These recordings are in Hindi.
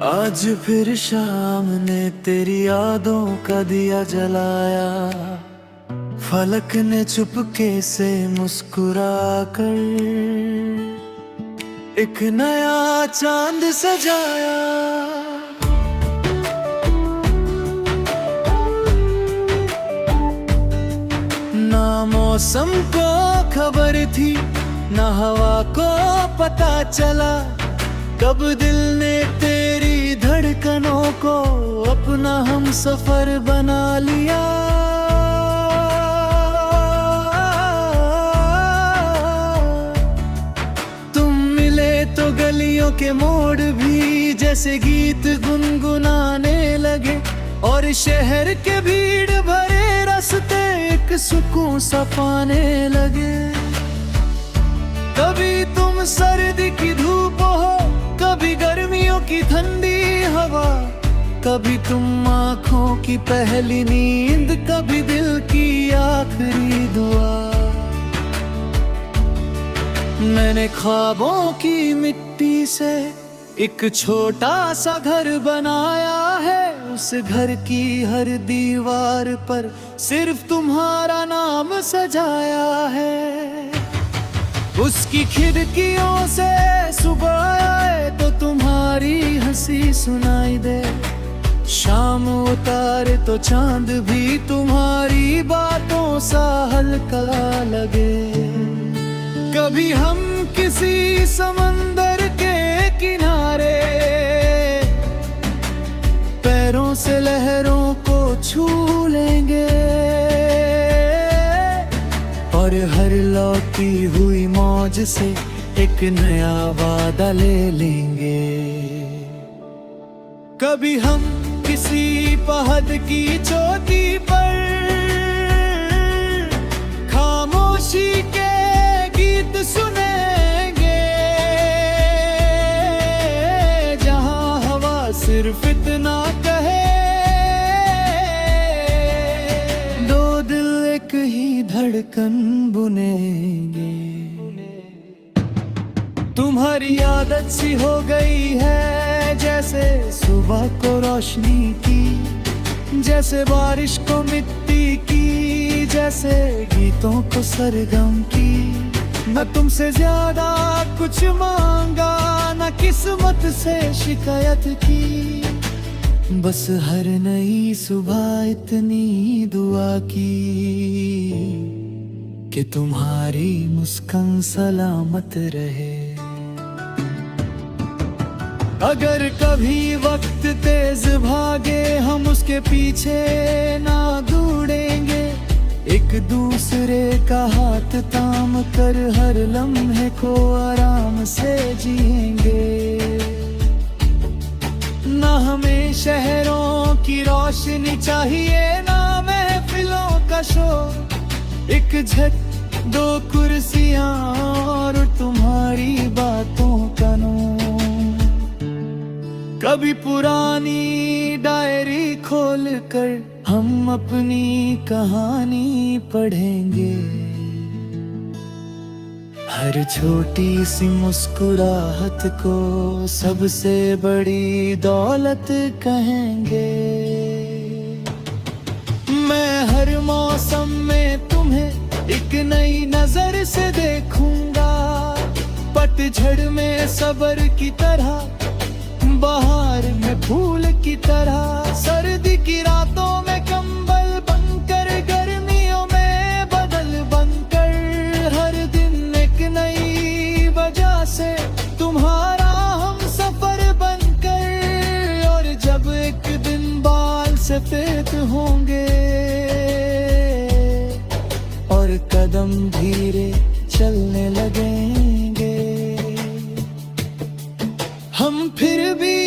आज फिर शाम ने तेरी यादों का दिया जलाया। फलक ने चुपके से मुस्कुरा कर एक नया चांद सजाया। ना मौसम को खबर थी, ना हवा को पता चला, कब दिल ने तेरी धड़कनों को अपना हम सफर बना लिया। तुम मिले तो गलियों के मोड़ भी जैसे गीत गुनगुनाने लगे, और शहर के भीड़ भरे रास्ते एक सुकून सा पाने लगे। कभी तुम सर्दी की धूप हो, कभी गर्मियों की ठंडी हवा, कभी तुम आँखों की पहली नींद, कभी दिल की आखिरी दुआ। मैंने ख्वाबों की मिट्टी से एक छोटा सा घर बनाया है, उस घर की हर दीवार पर सिर्फ तुम्हारा नाम सजाया है। उसकी खिड़कियों से सुबह आए तो तुम्हारी हंसी सुनाई दे, शाम उतारे तो चांद भी तुम्हारी बातों सा हल्का लगे। कभी हम किसी समंदर के किनारे पैरों से लहरों को छू लेंगे, और हर लौटी हुई मौज से एक नया वादा ले लेंगे। कभी हम किसी पहाड़ की चोटी पर खामोशी के गीत सुनेंगे, जहां हवा सिर्फ इतना कहे, दो दिल एक ही धड़कन बुनेंगे। तुम्हारी आदत सी हो गई है जैसे सुबह को रोशनी की, जैसे बारिश को मिट्टी की, जैसे गीतों को सरगम की। न तुमसे ज्यादा कुछ मांगा, न किस्मत से शिकायत की, बस हर नई सुबह इतनी दुआ की कि तुम्हारी मुस्कान सलामत रहे। अगर कभी वक्त तेज भागे हम उसके पीछे ना दौड़ेंगे, एक दूसरे का हाथ थाम कर हर लम्हे को आराम से जिएंगे। ना हमें शहरों की रोशनी चाहिए, ना महफिलों का शोर, एक झट दो कुर्सियां और तुम्हारी बातों का नूर। कभी पुरानी डायरी खोल कर हम अपनी कहानी पढ़ेंगे, हर छोटी सी मुस्कुराहट को सबसे बड़ी दौलत कहेंगे। मैं हर मौसम में तुम्हें एक नई नजर से देखूंगा, पतझड़ में सब्र की तरह, बहार में फूल की तरह, सर्दी की रातों में कंबल बनकर, गर्मियों में बदल बनकर, हर दिन एक नई वजह से तुम्हारा हम सफर बनकर। और जब एक दिन बाल सफेद होंगे और कदम धीरे चलने लगेंगे, हम फिर भी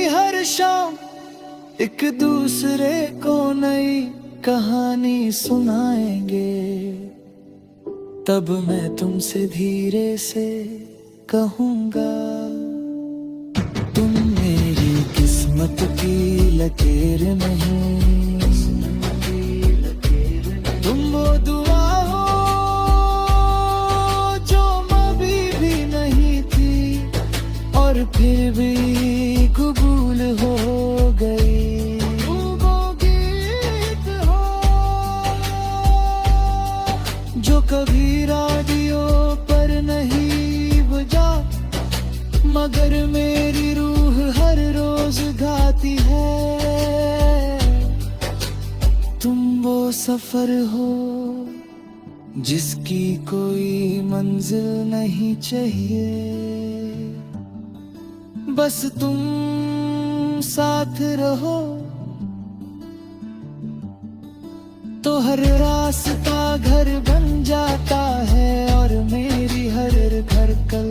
हर शाम एक दूसरे को नई कहानी सुनाएंगे। तब मैं तुमसे धीरे से कहूँगा, तुम मेरी किस्मत की लकीर नहीं, तुम वो दुआ हो जो कभी भी कबूल हो गई। वो गीत हो जो कभी रेडियो पर नहीं बजा, मगर मेरी रूह हर रोज गाती है। तुम वो सफर हो जिसकी कोई मंजिल नहीं चाहिए, बस तुम साथ रहो तो हर रास्ता घर बन जाता है। और मेरी हर धड़कन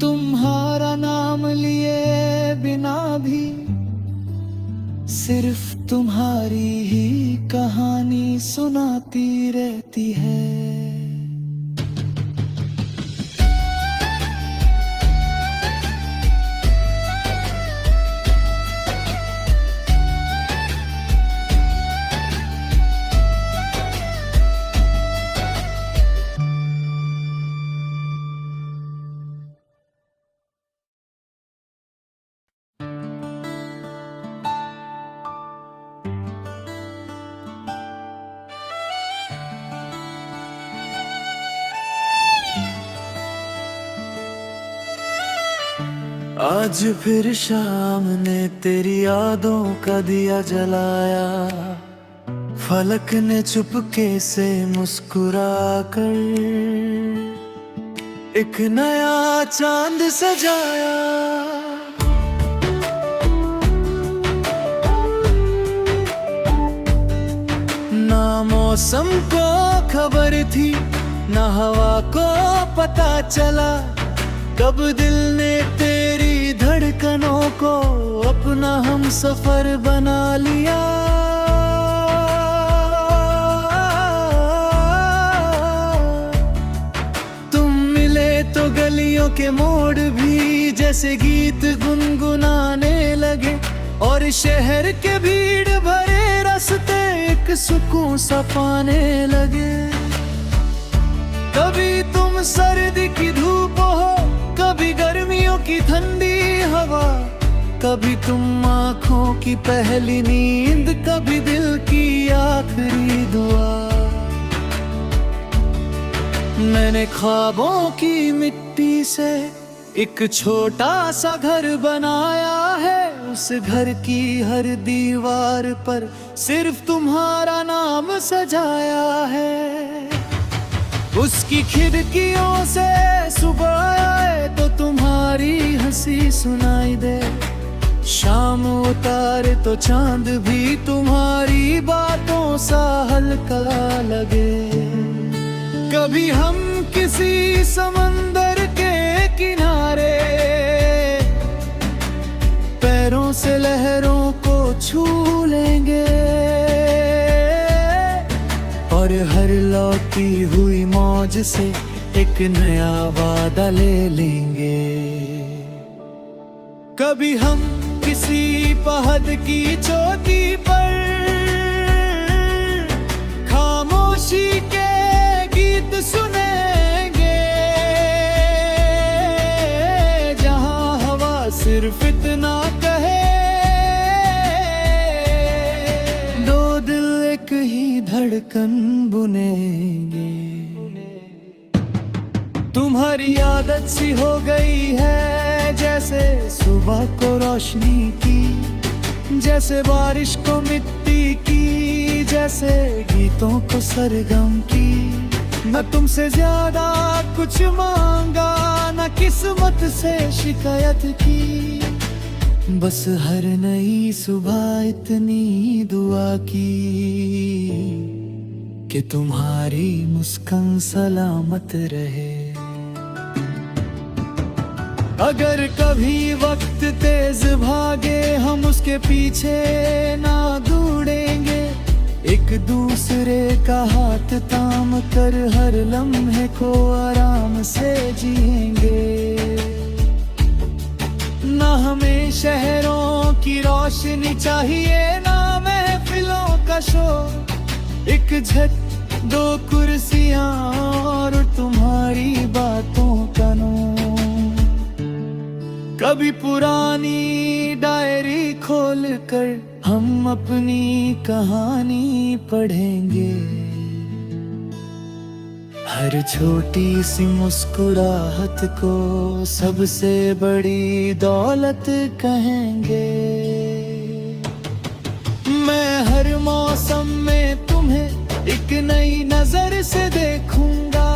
तुम्हारा नाम लिए बिना भी सिर्फ तुम्हारी ही कहानी सुनाती रहती है। आज फिर शाम ने तेरी यादों का दिया जलाया, फलक ने चुपके से मुस्कुरा कर एक नया चांद सजाया। ना मौसम को खबर थी, ना हवा को पता चला, कब दिल ने तेरी धड़कनों को अपना हम सफर बना लिया। तुम मिले तो गलियों के मोड़ भी जैसे गीत गुनगुनाने लगे, और शहर के भीड़ भरे रास्ते एक सुकून सा पाने लगे। कभी तुम सर्दी की धूप हो, कभी गर्मियों की ठंडी हवा, कभी तुम आँखों की पहली नींद, कभी दिल की आखिरी दुआ। मैंने ख्वाबों की मिट्टी से एक छोटा सा घर बनाया है, उस घर की हर दीवार पर सिर्फ तुम्हारा नाम सजाया है। उसकी खिड़कियों से सुबह आए तो तुम्हारी हंसी सुनाई दे, शाम उतारे तो चांद भी तुम्हारी बातों सा हल्का लगे। कभी हम किसी समंदर के किनारे पैरों से लहरों को छू लेंगे, और हर लौटी हुई मौज से एक नया वादा ले लेंगे। कभी हम किसी पहाड़ की चोटी पर खामोशी के गीत सुनेंगे, जहां हवा सिर्फ इतना कहे, दो दिल एक ही धड़कन बुनेंगे। तुम्हारी आदत सी हो गई है जैसे सुबह को रोशनी की, जैसे बारिश को मिट्टी की, जैसे गीतों को सरगम की। न तुमसे ज्यादा कुछ मांगा, न किस्मत से शिकायत की, बस हर नई सुबह इतनी दुआ की कि तुम्हारी मुस्कान सलामत रहे। अगर कभी वक्त तेज भागे हम उसके पीछे ना दौड़ेंगे, एक दूसरे का हाथ थाम कर हर लम्हे को आराम से जिएंगे। ना हमें शहरों की रोशनी चाहिए, ना महफिलों का शोर, एक झट दो कुर्सियां और तुम्हारी बातों का नूर। कभी पुरानी डायरी खोल कर हम अपनी कहानी पढ़ेंगे। हर छोटी सी मुस्कुराहट को सबसे बड़ी दौलत कहेंगे। मैं हर मौसम में तुम्हें एक नई नजर से देखूंगा।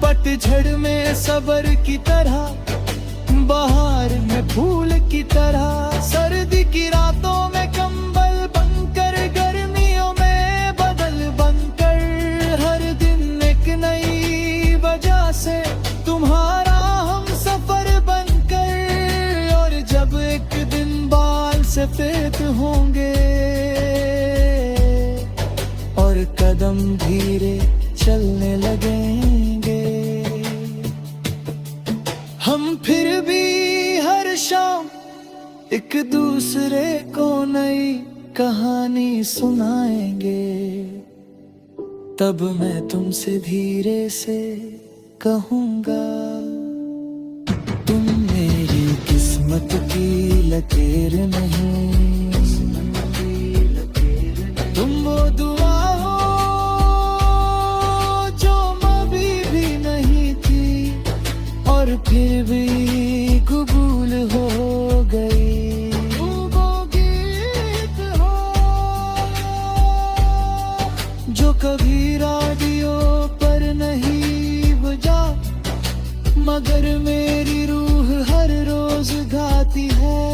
पतझड़ में सबर की तरह, बहार में फूल की तरह, सर्दी की रातों में कंबल बनकर, गर्मियों में बदल बनकर, हर दिन एक नई वजह से तुम्हारा हम सफर बनकर। और जब एक दिन बाल सफेद होंगे और कदम धीरे चलने लगेंगे, हम फिर भी हर शाम एक दूसरे को नई कहानी सुनाएंगे। तब मैं तुमसे धीरे से कहूँगा, तुम मेरी किस्मत की लकीर नहीं, तुम वो दुआ हो जो कभी भी नहीं थी और फिर भी कबूल हो गई। वो गीत हो जो कभी रेडियो पर नहीं बजा, मगर मेरी रूह हर रोज गाती है।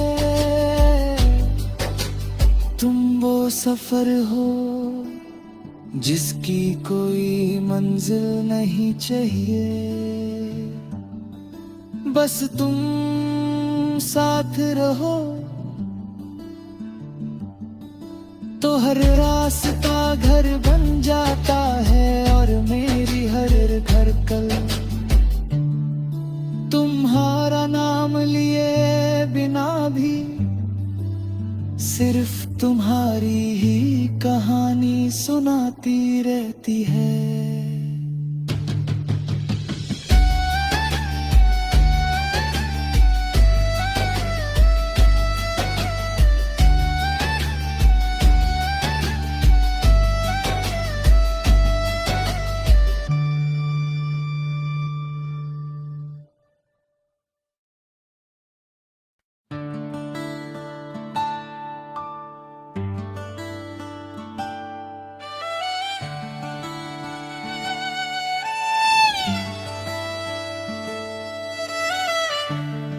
तुम वो सफर हो जिसकी कोई मंजिल नहीं चाहिए, बस तुम साथ रहो तो हर रास्ता घर बन जाता है। और मेरी हर धड़कन तुम्हारा नाम लिए बिना भी सिर्फ तुम्हारी ही कहानी सुनाती रहती है।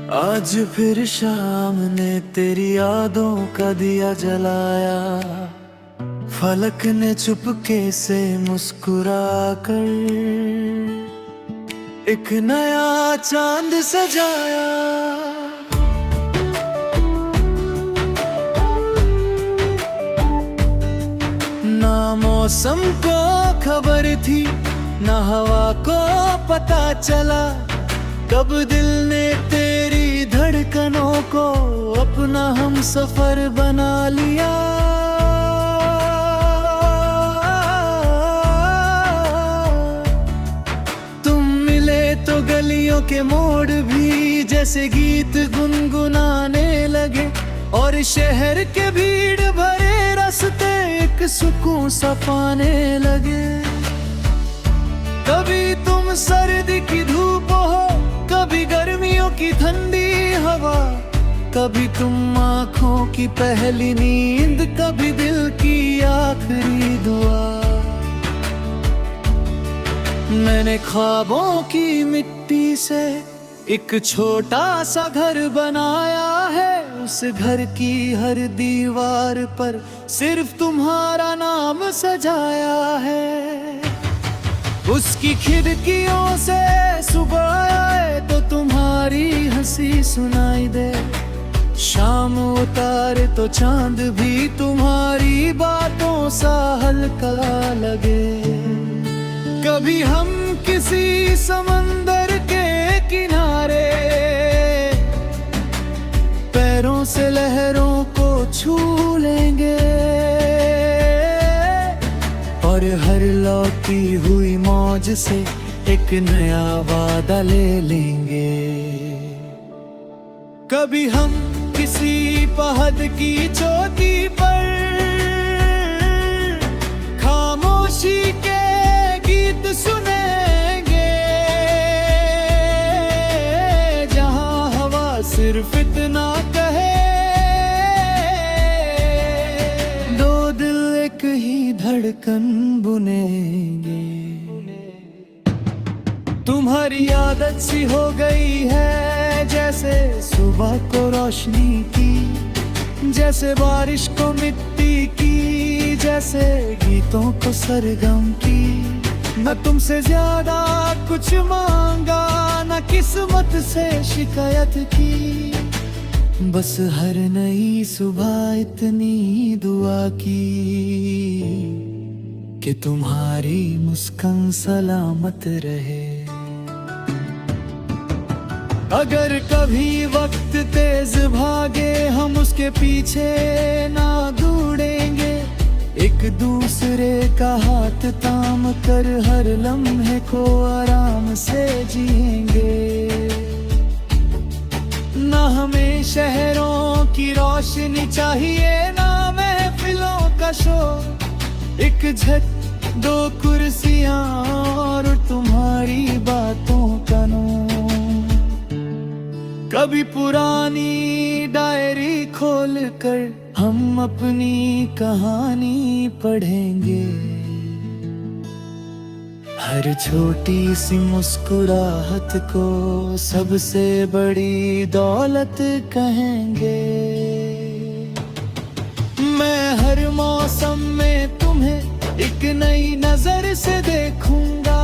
आज फिर शाम ने तेरी यादों का दिया जलाया, फलक ने चुपके से मुस्कुरा कर एक नया चांद सजाया। ना मौसम को खबर थी, ना हवा को पता चला, कब दिल ने तेरी धड़कनों को अपना हम सफर बना लिया। तुम मिले तो गलियों के मोड़ भी जैसे गीत गुनगुनाने लगे, और शहर के भीड़ भरे रास्ते एक सुकून सा पाने लगे। कभी तुम सर्दी की धूप हो, कभी गर्मियों की ठंडी हवा, कभी तुम आँखों की पहली नींद, कभी दिल की आखिरी दुआ। मैंने ख्वाबों की मिट्टी से एक छोटा सा घर बनाया है, उस घर की हर दीवार पर सिर्फ तुम्हारा नाम सजाया है। उसकी खिड़कियों से सुबह आए तो तुम्हारी हंसी सुनाई दे, शाम उतारे तो चांद भी तुम्हारी बातों सा हल्का लगे। कभी हम किसी समंदर के किनारे पैरों से लहरों को छू लेंगे, और हर लौटी हुई मौज से एक नया वादा ले लेंगे। कभी हम किसी पहाड़ की चोटी पर खामोशी के गीत सुनेंगे, जहां हवा सिर्फ इतना कहे, दो दिल एक ही धड़कन बुनेंगे। तुम्हारी आदत सी हो गई है जैसे सुबह को रोशनी की, जैसे बारिश को मिट्टी की, जैसे गीतों को सरगम की। न तुमसे ज्यादा कुछ मांगा, न किस्मत से शिकायत की, बस हर नई सुबह इतनी दुआ की कि तुम्हारी मुस्कान सलामत रहे। अगर कभी वक्त तेज भागे हम उसके पीछे ना दौड़ेंगे, एक दूसरे का हाथ थाम कर हर लम्हे को आराम से जिएंगे। ना हमें शहरों की रोशनी चाहिए, ना महफिलों का शोर, एक झट दो कुर्सियां और तुम्हारी बातों का नूर। कभी पुरानी डायरी खोल कर हम अपनी कहानी पढ़ेंगे, हर छोटी सी मुस्कुराहट को सबसे बड़ी दौलत कहेंगे। मैं हर मौसम में तुम्हें एक नई नजर से देखूंगा,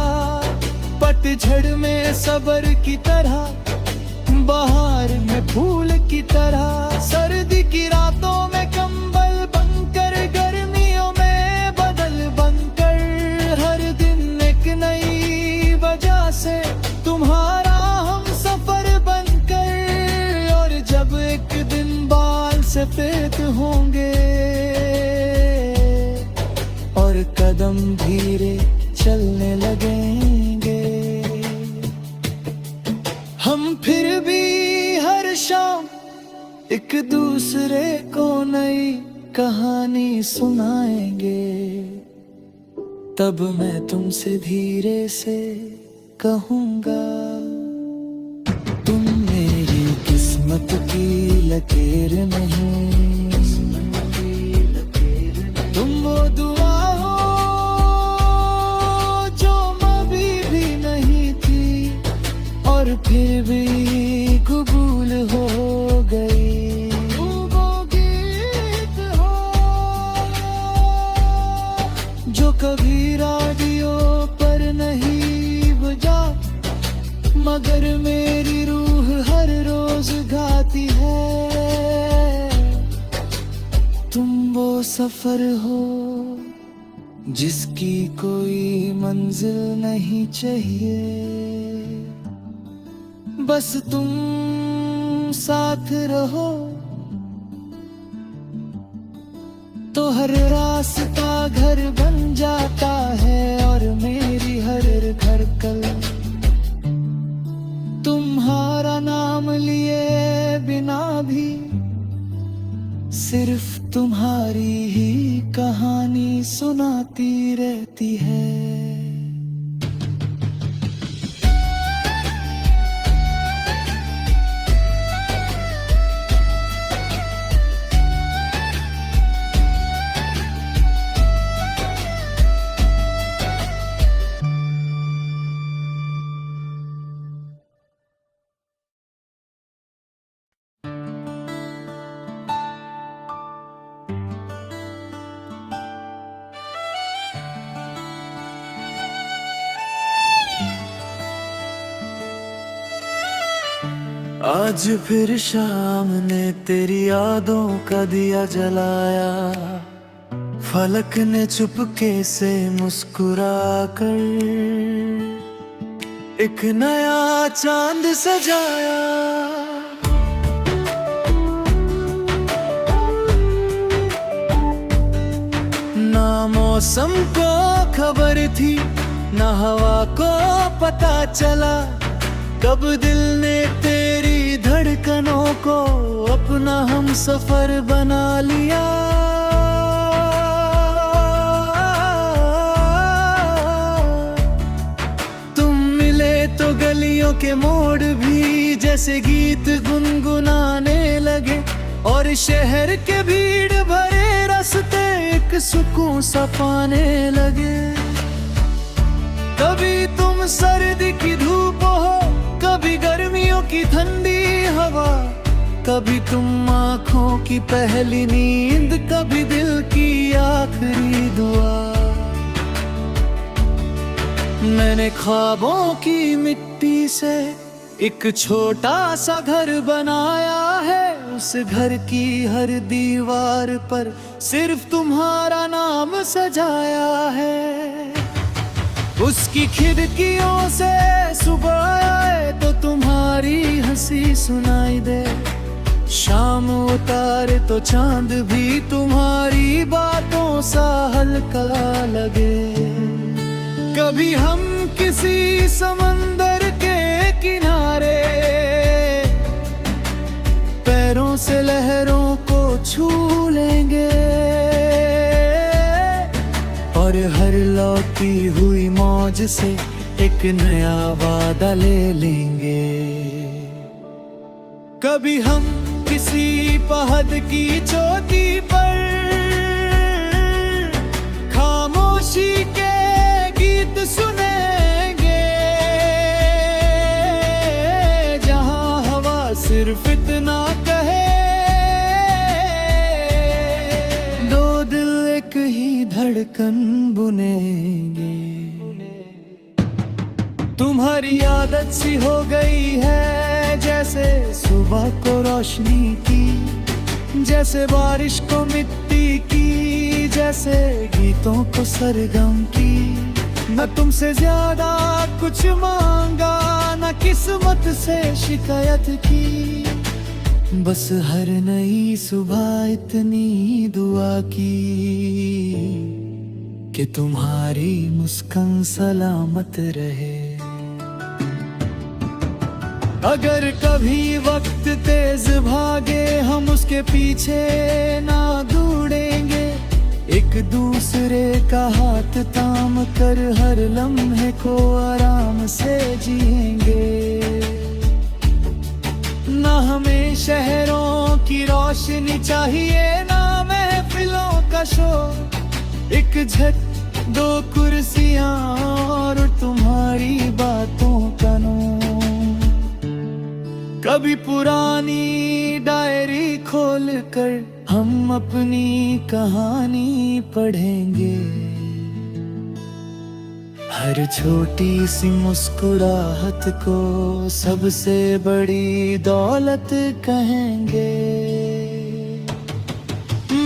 पतझड़ में सब्र की तरह, बहार में फूल की तरह, सर्दी की रातों में कंबल बनकर, गर्मियों में बदल बनकर, हर दिन एक नई वजह से तुम्हारा हम सफर बनकर। और जब एक दिन बाल सफेद होंगे और कदम धीरे चलने लगेंगे, हम फिर भी हर शाम एक दूसरे को नई कहानी सुनाएंगे। तब मैं तुमसे धीरे से कहूँगा, तुम मेरी किस्मत की लकीर नहीं, तुम वो दुआ हो जो कभी भी नहीं थी और फिर भी कबूल हो गई। वो गीत हो जो कभी रेडियो पर नहीं बजा, मगर मेरी रूह हर रोज गाती है। तुम वो सफर हो जिसकी कोई मंजिल नहीं चाहिए, बस तुम साथ रहो तो हर रास्ता घर बन जाता है। और मेरी हर धड़कन तुम्हारा नाम लिए बिना भी सिर्फ तुम्हारी ही कहानी सुनाती रहती है। आज फिर शाम ने तेरी यादों का दिया जलाया, फलक ने चुपके से मुस्कुरा कर एक नया चांद सजाया। ना मौसम को खबर थी, ना हवा को पता चला, कब दिल ने तेरी धड़कन क्षणों को अपना हम सफर बना लिया। तुम मिले तो गलियों के मोड़ भी जैसे गीत गुनगुनाने लगे, और शहर के भीड़ भरे रास्ते एक सुकून सा पाने लगे। कभी तुम सर्दी की धूप हो, कभी गर्मियों की ठंडी हवा, कभी तुम आँखों की पहली नींद, कभी दिल की आखिरी दुआ। मैंने ख्वाबों की मिट्टी से एक छोटा सा घर बनाया है, उस घर की हर दीवार पर सिर्फ तुम्हारा नाम सजाया है। उसकी खिड़कियों से सुबह आए तो तुम्हारी हंसी सुनाई दे, शाम उतारे तो चांद भी तुम्हारी बातों सा हल्का लगे। कभी हम किसी समंदर के किनारे पैरों से लहरों को छू लेंगे, और हर लौटी हुई मौज से एक नया वादा ले लेंगे। कभी हम किसी पहाड़ की चोटी पर खामोशी के गीत सुनेंगे, जहां हवा सिर्फ इतना कहे, दो दिल एक ही धड़कन बुनेंगे। तुम्हारी आदत सी हो गई है जैसे सुबह को रोशनी की, जैसे बारिश को मिट्टी की, जैसे गीतों को सरगम की। न तुमसे ज्यादा कुछ मांगा, न किस्मत से शिकायत की, बस हर नई सुबह इतनी दुआ की कि तुम्हारी मुस्कान सलामत रहे। अगर कभी वक्त तेज भागे हम उसके पीछे ना दौड़ेंगे, एक दूसरे का हाथ थाम कर हर लम्हे को आराम से जिएंगे। ना हमें शहरों की रोशनी चाहिए, ना महफिलों का शोर, एक झट दो कुर्सियां और तुम्हारी बातों का नूर। कभी पुरानी डायरी खोल कर हम अपनी कहानी पढ़ेंगे, हर छोटी सी मुस्कुराहट को सबसे बड़ी दौलत कहेंगे।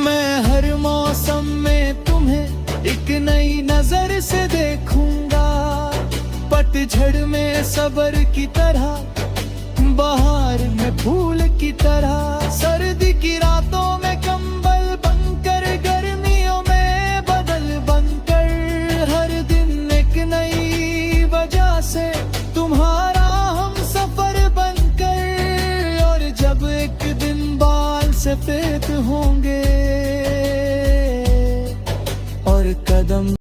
मैं हर मौसम में तुम्हें एक नई नजर से देखूंगा, पतझड़ में सब्र की तरह, बहार में फूल की तरह, सर्दी की रातों में कंबल बनकर, गर्मियों में बदल बनकर, हर दिन एक नई वजह से तुम्हारा हम सफर बनकर। और जब एक दिन बाल सफेद होंगे और कदम